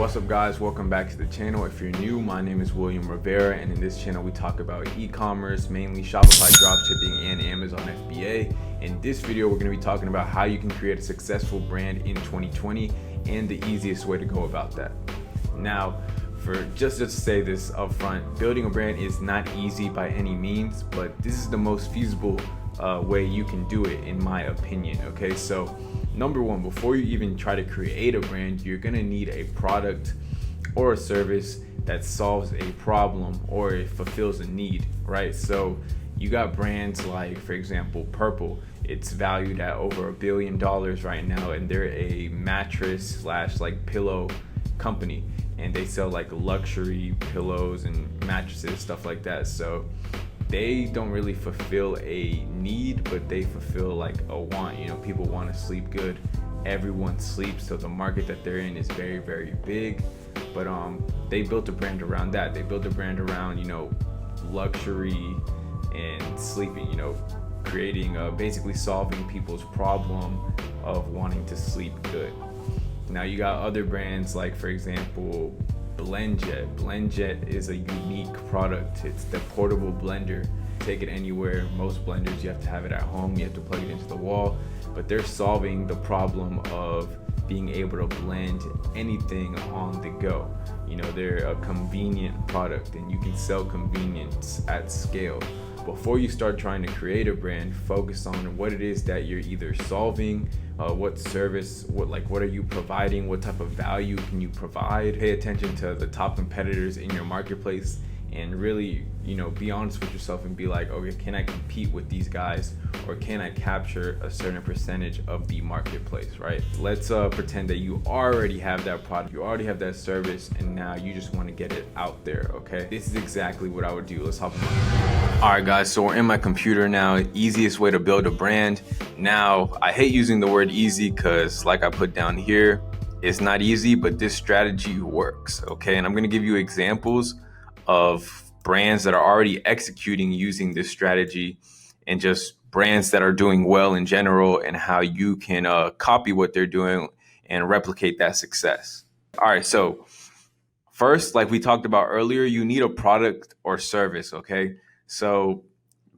What's up guys, welcome back to the channel. If you're new, my name is William Rivera, and in this channel we talk about e-commerce, mainly Shopify dropshipping and Amazon FBA. In this video we're going to be talking about how you can create a successful brand in 2020 and the easiest way to go about that. Now, just to say this up front, building a brand is not easy by any means, but this is the most feasible way you can do it in my opinion. Okay, so number one, before you even try to create a brand, you're gonna need a product or a service that solves a problem or it fulfills a need, right? So you got brands like, for example, Purple. It's valued at over $1 billion right now, and they're a mattress slash like pillow company, and they sell like luxury pillows and mattresses, stuff like that. So they don't really fulfill a need, but they fulfill like a want. You know, people want to sleep good. Everyone sleeps, so the market that they're in is very, very big. But they built a brand around that. They built a brand around, you know, luxury and sleeping. You know, creating basically solving people's problem of wanting to sleep good. Now you got other brands like, for example, BlendJet. BlendJet is a unique product. It's the portable blender. Take it anywhere. Most blenders, you have to have it at home. You have to plug it into the wall. But they're solving the problem of being able to blend anything on the go. You know, they're a convenient product, and you can sell convenience at scale. Before you start trying to create a brand, focus on what it is that you're either solving, what service, what are you providing, what type of value can you provide. Pay attention to the top competitors in your marketplace, and really, you know, be honest with yourself and be like, okay, can I compete with these guys, or can I capture a certain percentage of the marketplace, right? Let's pretend that you already have that product, you already have that service, and now you just want to get it out there. Okay, this is exactly what I would do. Let's hop on. All right guys, so we're in my computer now. Easiest way to build a brand. Now, I hate using the word easy because, like I put down here, it's not easy, but this strategy works. Okay, and I'm going to give you examples of brands that are already executing using this strategy, and just brands that are doing well in general, and how you can copy what they're doing and replicate that success. All right, so first, like we talked about earlier, you need a product or service. Okay, so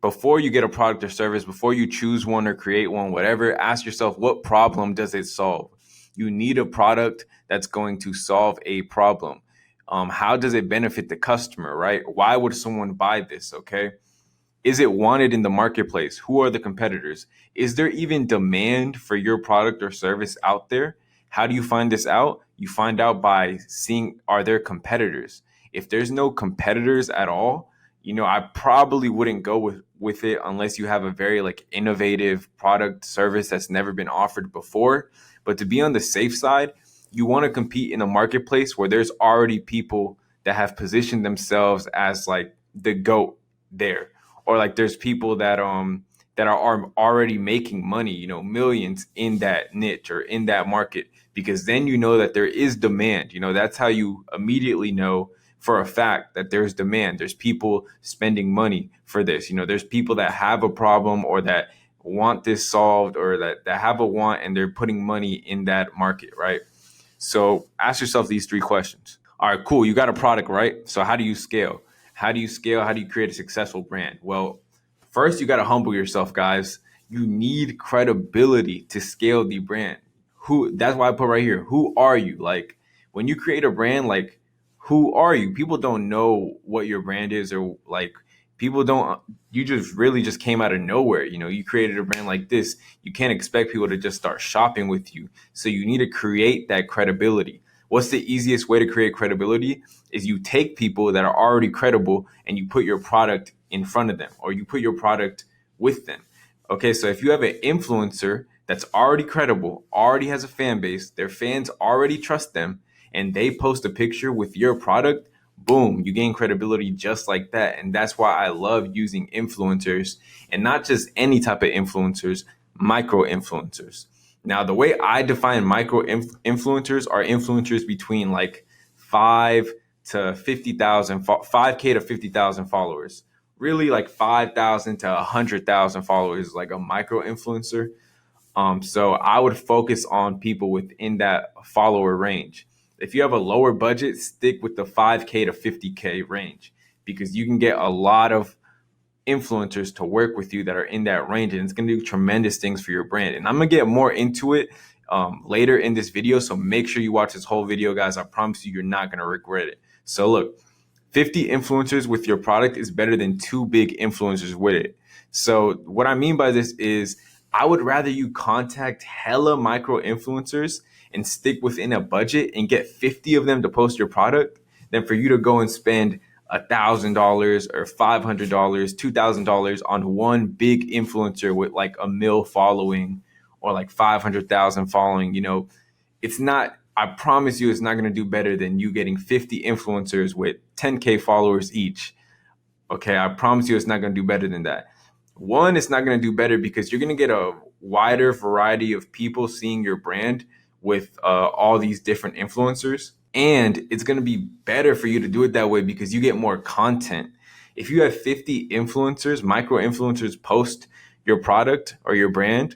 before you get a product or service, before you choose one or create one, whatever, ask yourself, what problem does it solve? You need a product that's going to solve a problem. How does it benefit the customer, right? Why would someone buy this? Okay. Is it wanted in the marketplace? Who are the competitors? Is there even demand for your product or service out there? How do you find this out? You find out by seeing, are there competitors? If there's no competitors at all, you know, I probably wouldn't go with it unless you have a very like innovative product service that's never been offered before. But to be on the safe side, you want to compete in a marketplace where there's already people that have positioned themselves as like the GOAT there, or like there's people that are already making money, you know, millions in that niche or in that market, because then you know that there is demand. You know, that's how you immediately know for a fact that there's demand. There's people spending money for this. You know, there's people that have a problem or that want this solved, or that have a want, and they're putting money in that market, right? So ask yourself these 3 questions. All right, cool. You got a product, right? So how do you scale? How do you scale? How do you create a successful brand? Well, first you got to humble yourself, guys. You need credibility to scale the brand. That's why I put right here, who are you? Like, when you create a brand, like, who are you? People don't know what your brand is, or like people don't, you just came out of nowhere. You know, you created a brand like this. You can't expect people to just start shopping with you. So you need to create that credibility. What's the easiest way to create credibility is you take people that are already credible and you put your product in front of them, or you put your product with them. Okay, so if you have an influencer that's already credible, already has a fan base, their fans already trust them, and they post a picture with your product, boom, you gain credibility just like that. And that's why I love using influencers, and not just any type of influencers, micro influencers. Now, the way I define micro influencers are influencers between like 5 to 50,000, 5K to 50,000 followers. Really, like 5,000 to 100,000 followers is like a micro influencer. So I would focus on people within that follower range. If you have a lower budget, stick with the 5K to 50K range, because you can get a lot of influencers to work with you that are in that range, and it's going to do tremendous things for your brand. And I'm going to get more into it later in this video, so make sure you watch this whole video, guys. I promise you, you're not going to regret it. So look, 50 influencers with your product is better than 2 big influencers with it. So what I mean by this is, I would rather you contact hella micro influencers and stick within a budget and get 50 of them to post your product than for you to go and spend $1,000 or $500, $2,000 on one big influencer with like a mil following or like 500,000 following. It's not, I promise you, it's not going to do better than you getting 50 influencers with 10K followers each. Okay, I promise you, it's not going to do better than that. One, it's not going to do better because you're going to get a wider variety of people seeing your brand with all these different influencers. And it's going to be better for you to do it that way because you get more content. If you have 50 influencers, micro influencers post your product or your brand,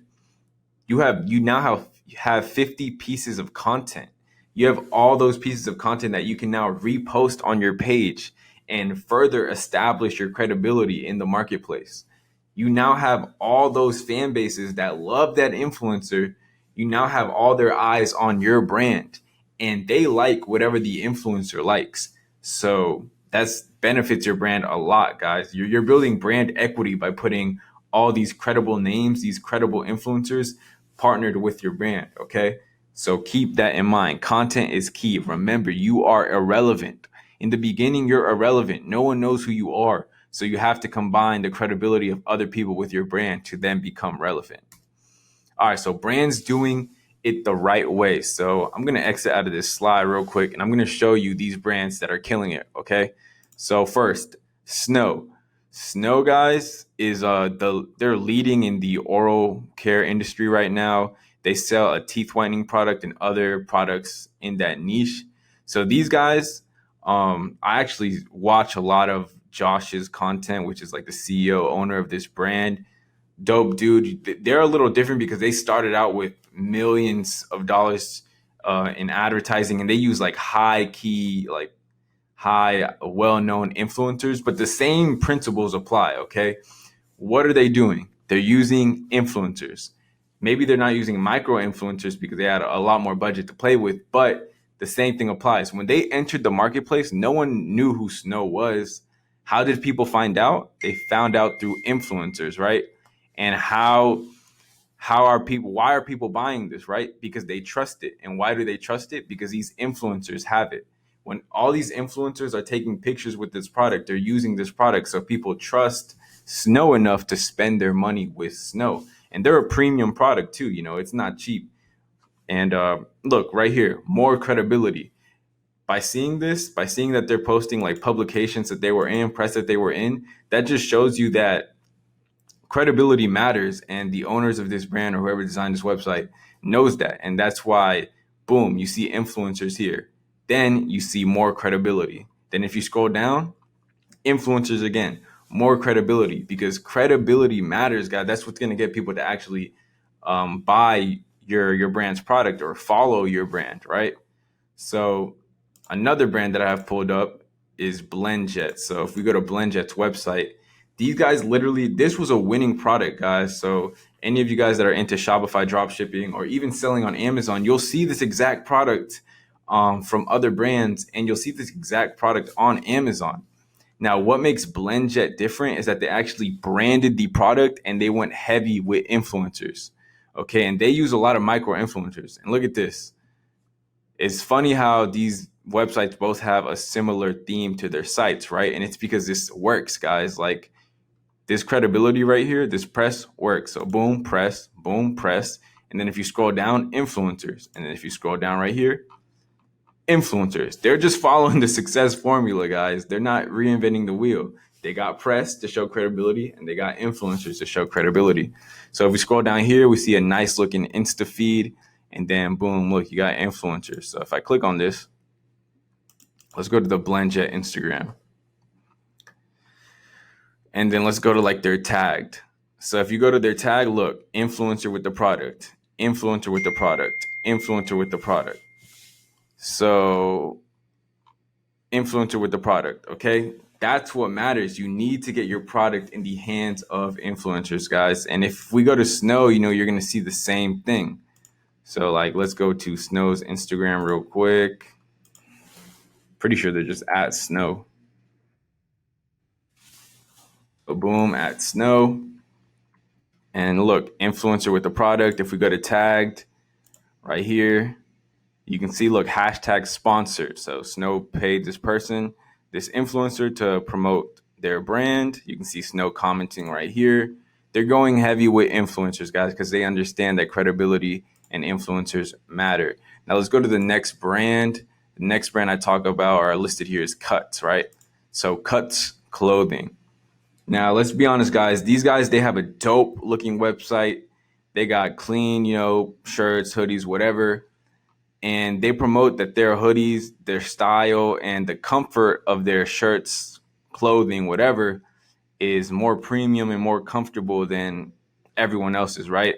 you now have 50 pieces of content. You have all those pieces of content that you can now repost on your page and further establish your credibility in the marketplace. You now have all those fan bases that love that influencer. You now have all their eyes on your brand, and they like whatever the influencer likes. So that's benefits your brand a lot, guys. You're building brand equity by putting all these credible names, these credible influencers partnered with your brand. Okay. So keep that in mind. Content is key. Remember, you are irrelevant. In the beginning, you're irrelevant. No one knows who you are. So you have to combine the credibility of other people with your brand to then become relevant. All right. So brands doing it the right way. So I'm going to exit out of this slide real quick, and I'm going to show you these brands that are killing it. Okay. So first, Snow. Snow, guys, is they're leading in the oral care industry right now. They sell a teeth whitening product and other products in that niche. So these guys, I actually watch a lot of Josh's content, which is like the CEO owner of this brand. Dope dude. They're a little different because they started out with millions of dollars in advertising, and they use like high well-known influencers, but the same principles apply. Okay, what are they doing? They're using influencers. Maybe they're not using micro influencers because they had a lot more budget to play with, but the same thing applies. When they entered the marketplace, no one knew who Snow was. How did people find out? They found out through influencers, right? And why are people buying this, right? Because they trust it. And why do they trust it? Because these influencers have it. When all these influencers are taking pictures with this product, they're using this product, so people trust Snow enough to spend their money with Snow. And they're a premium product too. It's not cheap. And look right here, more credibility. By seeing that they're posting like publications that they were in, press that they were in, that just shows you that credibility matters, and the owners of this brand or whoever designed this website knows that. And that's why, boom, you see influencers here. Then you see more credibility. Then if you scroll down, influencers again, more credibility, because credibility matters, guys. That's what's going to get people to actually buy your brand's product or follow your brand, right? So another brand that I have pulled up is BlendJet. So if we go to BlendJet's website, these guys literally, this was a winning product, guys. So any of you guys that are into Shopify dropshipping or even selling on Amazon, you'll see this exact product from other brands, and you'll see this exact product on Amazon. Now, what makes BlendJet different is that they actually branded the product and they went heavy with influencers. Okay, and they use a lot of micro influencers. And look at this. It's funny how these websites both have a similar theme to their sites, right? And it's because this works, guys. Like this credibility right here, this press works. So boom, press. And then if you scroll down, influencers. And then if you scroll down right here, influencers. They're just following the success formula, guys. They're not reinventing the wheel. They got press to show credibility, and they got influencers to show credibility. So if we scroll down here, we see a nice looking Insta feed, and then boom, look, you got influencers. So if I click on this, let's go to the BlendJet Instagram. And then let's go to like their tagged. So if you go to their tag, look, influencer with the product, influencer with the product, influencer with the product. So influencer with the product, okay? That's what matters. You need to get your product in the hands of influencers, guys. And if we go to Snow, you're going to see the same thing. So like, let's go to Snow's Instagram real quick. Pretty sure they're just at Snow. So boom, at Snow. And look, influencer with the product. If we go to tagged right here, you can see, look, hashtag sponsored. So Snow paid this influencer to promote their brand. You can see Snow commenting right here. They're going heavy with influencers, guys, because they understand that credibility and influencers matter. Now let's go to the next brand. The next brand I talk about or listed here is Cuts, right? So Cuts Clothing. Now let's be honest, guys. These guys, they have a dope looking website. They got clean, shirts, hoodies, whatever, and they promote that their hoodies, their style, and the comfort of their shirts, clothing, whatever, is more premium and more comfortable than everyone else's, right?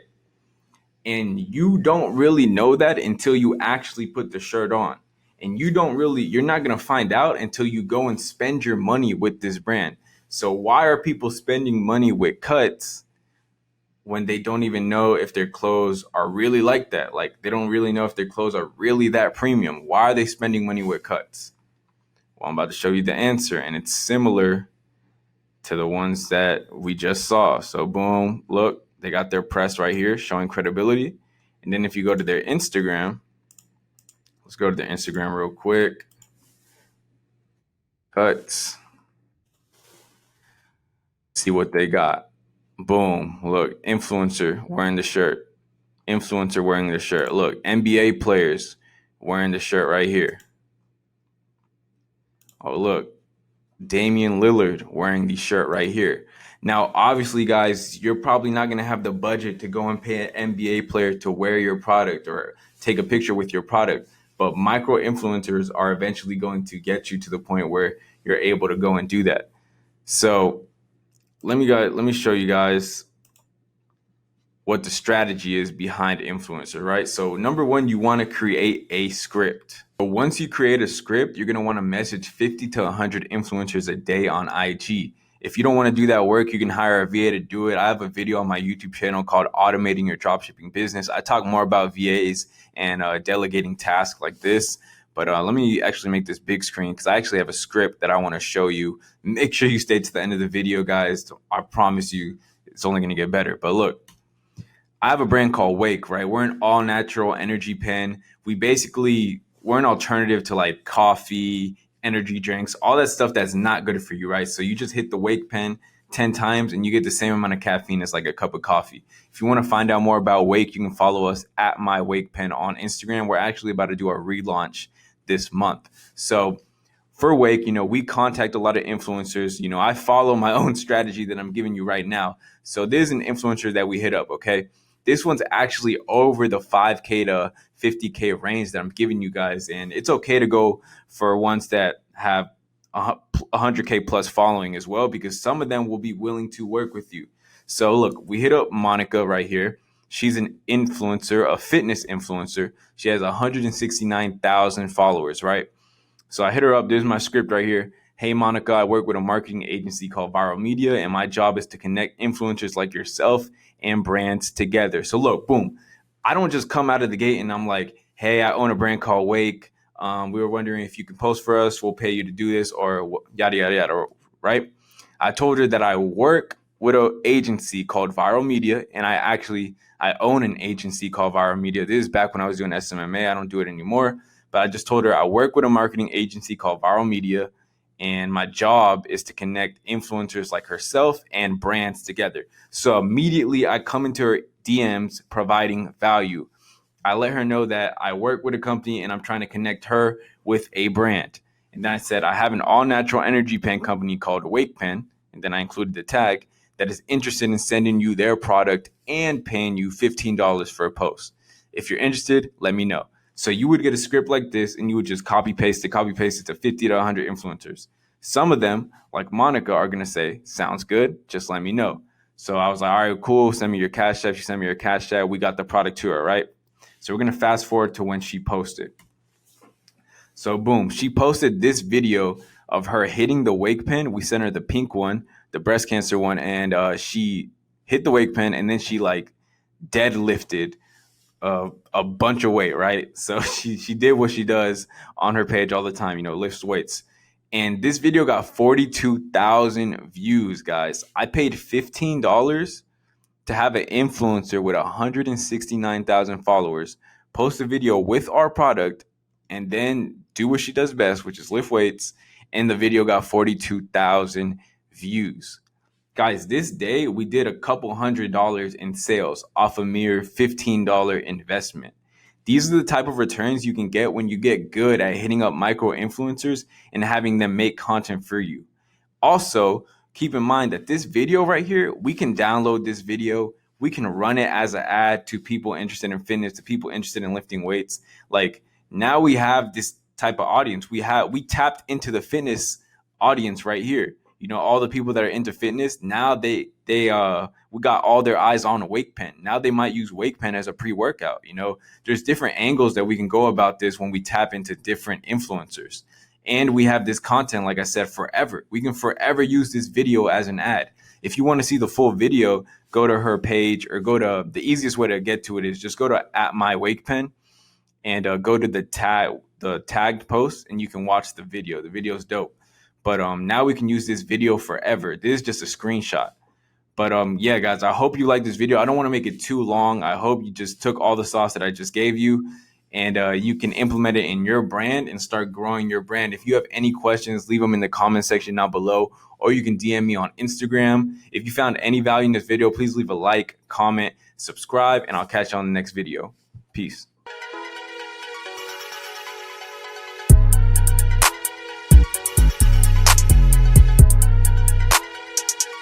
And you don't really know that until you actually put the shirt on. And you're not going to find out until you go and spend your money with this brand. So why are people spending money with Cuts when they don't even know if their clothes are really like that? Like, they don't really know if their clothes are really that premium. Why are they spending money with Cuts? Well, I'm about to show you the answer, and it's similar to the ones that we just saw. So boom, look, they got their press right here showing credibility. And then if you go to their Instagram, let's go to their Instagram real quick. Cuts. See what they got. Boom, look, influencer wearing the shirt. Influencer wearing the shirt. Look, NBA players wearing the shirt right here. Oh, look, Damian Lillard wearing the shirt right here. Now, obviously, guys, you're probably not going to have the budget to go and pay an NBA player to wear your product or take a picture with your product. But micro influencers are eventually going to get you to the point where you're able to go and do that. So let me show you guys what the strategy is behind influencer, right? So number one, you want to create a script. So once you create a script, you're going to want to message 50 to 100 influencers a day on IG. If you don't want to do that work, you can hire a VA to do it. I have a video on my YouTube channel called Automating Your Dropshipping Business. I talk more about VAs and delegating tasks like this. But let me actually make this big screen because I actually have a script that I want to show you. Make sure you stay to the end of the video, guys. I promise you it's only going to get better. But look, I have a brand called Wake, right? We're an all natural energy pen. We're an alternative to like coffee, energy drinks, all that stuff that's not good for you, right? So you just hit the Wake pen 10 times and you get the same amount of caffeine as like a cup of coffee. If you want to find out more about Wake, you can follow us at My Wake Pen on Instagram. We're actually about to do a relaunch this month. So for Wake, we contact a lot of influencers. I follow my own strategy that I'm giving you right now. So there's an influencer that we hit up, okay? This one's actually over the 5K to 50K range that I'm giving you guys. And it's okay to go for ones that have 100K plus following as well, because some of them will be willing to work with you. So look, we hit up Monica right here. She's an influencer, a fitness influencer. She has 169,000 followers, right? So I hit her up. There's my script right here. Hey, Monica, I work with a marketing agency called Viral Media, and my job is to connect influencers like yourself and brands together. So look, boom. I don't just come out of the gate and I'm like, hey, I own a brand called Wake. We were wondering if you can post for us. We'll pay you to do this, or yada, yada, yada, right? I told her that I work with an agency called Viral Media, and I own an agency called Viral Media. This is back when I was doing SMMA. I don't do it anymore. But I just told her I work with a marketing agency called Viral Media, and my job is to connect influencers like herself and brands together. So immediately I come into her DMs providing value. I let her know that I work with a company and I'm trying to connect her with a brand. And then I said, I have an all natural energy pen company called Wake Pen. And then I included the tag that is interested in sending you their product and paying you $15 for a post. If you're interested, let me know. So you would get a script like this and you would just copy paste it to 50 to 100 influencers. Some of them, like Monica, are going to say, sounds good, just let me know. So I was like, all right, cool, send me your Cash App. She sent me your Cash App. We got the product to her, right? So we're going to fast forward to when she posted. So boom, she posted this video of her hitting the wake pin. We sent her the pink one, the breast cancer one, and she hit the wake pin, and then she like deadlifted a bunch of weight, right? So she did what she does on her page all the time, lifts weights. And this video got 42,000 views, guys. I paid $15 to have an influencer with 169,000 followers post a video with our product and then do what she does best, which is lift weights. And the video got 42,000 views. Guys, this day we did a couple $100 in sales off a mere $15 investment. These are the type of returns you can get when you get good at hitting up micro influencers and having them make content for you. Also, keep in mind that this video right here, we can download this video. We can run it as an ad to people interested in fitness, to people interested in lifting weights. Like now we have this type of audience. We tapped into the fitness audience right here. All the people that are into fitness, now we got all their eyes on Wake Pen. Now they might use Wake Pen as a pre-workout. There's different angles that we can go about this when we tap into different influencers. And we have this content, like I said, forever. We can forever use this video as an ad. If you want to see the full video, go to her page, or go to the easiest way to get to it is just go to @mywakepen and go to the tagged post, and you can watch the video. The video is dope. But now we can use this video forever. This is just a screenshot. But yeah, guys, I hope you like this video. I don't want to make it too long. I hope you just took all the sauce that I just gave you, and you can implement it in your brand and start growing your brand. If you have any questions, leave them in the comment section down below, or you can DM me on Instagram. If you found any value in this video, please leave a like, comment, subscribe, and I'll catch you on the next video. Peace.